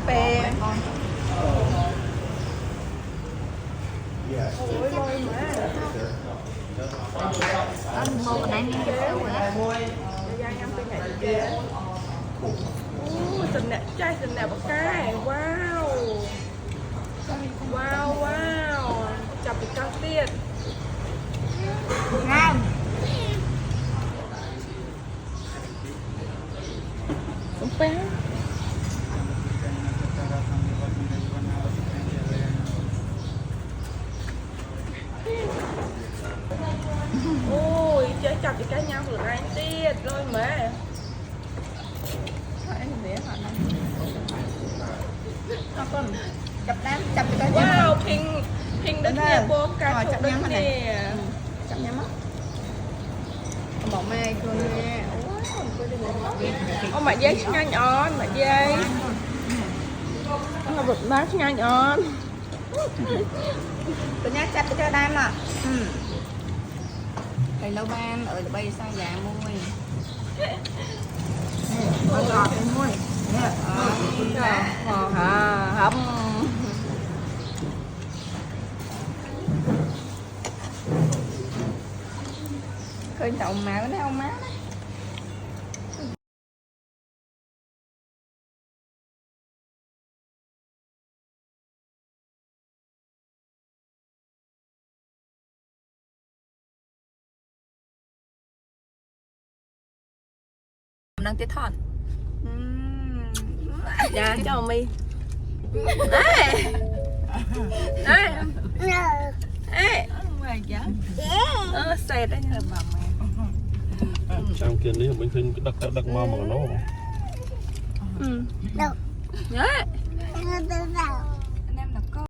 phê. Ôi lôi má. Anh mua cái này đi kéo rồi. Ra ngâm cái này kia. Xinh nè, trai xinh nè bác cái. Wow. Wow wow. Chọc được cao tiết. Ngon. Cũng bé. Ôi, chơi chọc được cái nhau rồi anh tiết rồi mà. Thôi em vẽ hả nó. Nó còn chập đám chập cái Wow, pink đất nè bố cả chụp đất nè. chập nhắm mắt. Bỏ mai cười nha. Ô mà dây nhanh on, mà dây. Nó bật bát nhanh on. Tôi nhắc chập cho đám à. Thầy lâu ban ở bây sao già môi. Con ngọt em môi. Hầm. Khơi chồng má cái ông má đấy. Đang tiết thọn. Dạ cho mi. Ê. Mày chứ. Xẹt đấy nha. Trong kia đấy mình khinh cái đặc mau mà nó. Đâu. Nhớ.